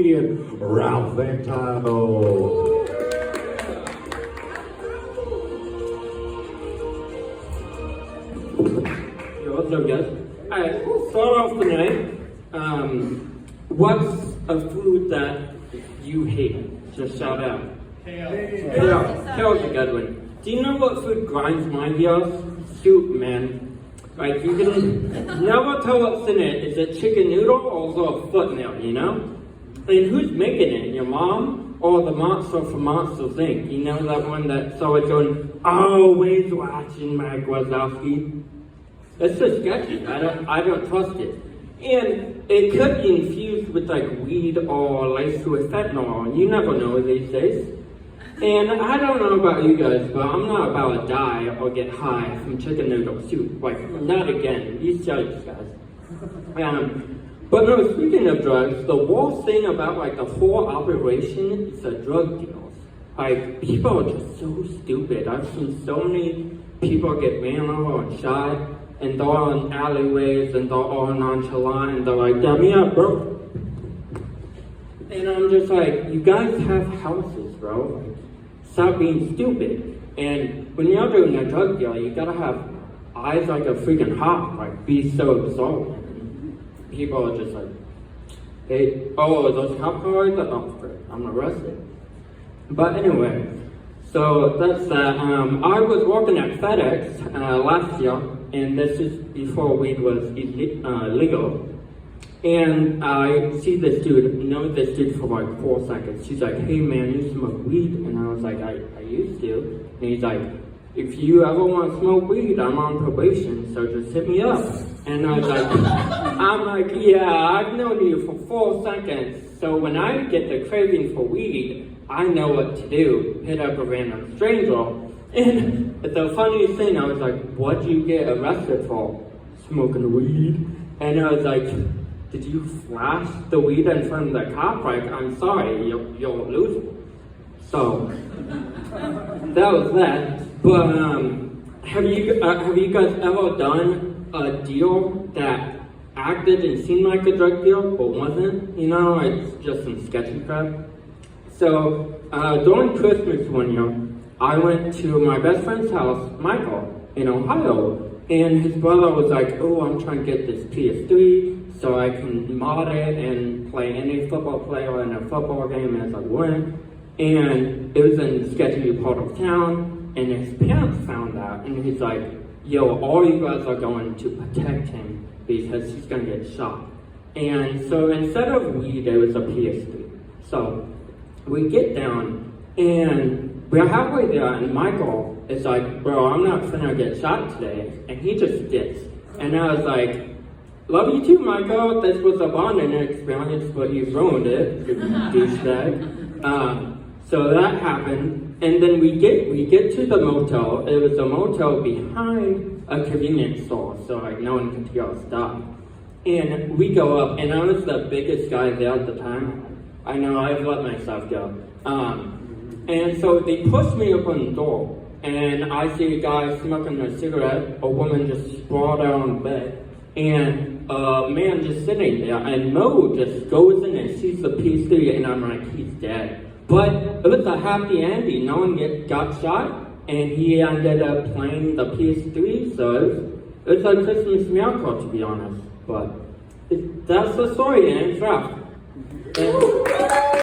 Ralph Ventano. Yo, what's up, guys? Alright, we'll start off tonight. What's a food that you hate? Just shout out. Kale's a good one. Do you know what food grinds my gears? Soup, man. Like, you can never tell what's in it. Is it chicken noodle or is it a foot meal, you know? And who's making it? Your mom or the monster from Monsters Inc.? You know that one that's always going, always watching Mike Wazowski? It's just sketchy. I don't trust it. And it could be infused with like weed or laced with fentanyl. You never know these days. And I don't know about you guys, but I'm not about to die or get high from chicken noodle soup. Like, not again. These judges, guys. But no, speaking of drugs, the worst thing about like the whole operation is the drug deals. Like, people are just so stupid. I've seen so many people get ran over and shot, and they're all in alleyways, and they're all nonchalant, and they're like, damn me up, bro. And I'm just like, you guys have houses, bro. Like, stop being stupid. And when you're doing a drug deal, you gotta have eyes like a freaking hawk, like be so absorbed. People are just like, hey, oh, those cop cars? Oh, great, I'm arrested. But anyway, so that's that. I was working at FedEx last year, and this is before weed was legal. And I see this dude, know this dude for like 4 seconds. He's like, hey man, you smoke weed? And I was like, I used to. And he's like, if you ever want to smoke weed, I'm on probation, so just hit me up. And I was like, I'm like, yeah, I've known you for 4 seconds. So when I get the craving for weed, I know what to do. Hit up a random stranger. And the funniest thing, I was like, what'd you get arrested for? Smoking weed. And I was like, did you flash the weed in front of the cop? Like, I'm sorry, you're a loser. So, that was that. But, have you guys ever done a deal that acted and seemed like a drug deal, but wasn't? You know, it's just some sketchy crap. So, during Christmas one year, I went to my best friend's house, Michael, in Ohio, and his brother was like, oh, I'm trying to get this PS3 so I can mod it and play any football player in a football game as I win. And it was in a sketchy part of town, and his parents found out, and he's like, yo, all you guys are going to protect him because he's gonna get shot. And so instead of weed, it was a PS3. So we get down, and we're halfway there, and Michael is like, bro, I'm not finna get shot today. And he just dips. And I was like, love you too, Michael. This was a bonding experience, but you ruined it, you douchebag. So that happened, and then we get to the motel. It was a motel behind a convenience store, so like no one could hear us die. And we go up, and I was the biggest guy there at the time. I know, I've let myself go. And so they pushed me up on the door, and I see a guy smoking a cigarette, a woman just sprawled out on the bed, and a man just sitting there, and Mo just goes in and sees the PS3, and I'm like, he's dead. But it was a happy ending. No one got shot, and he ended up playing the PS3, so it was a Christmas miracle, to be honest. But that's the story, and it's rough. And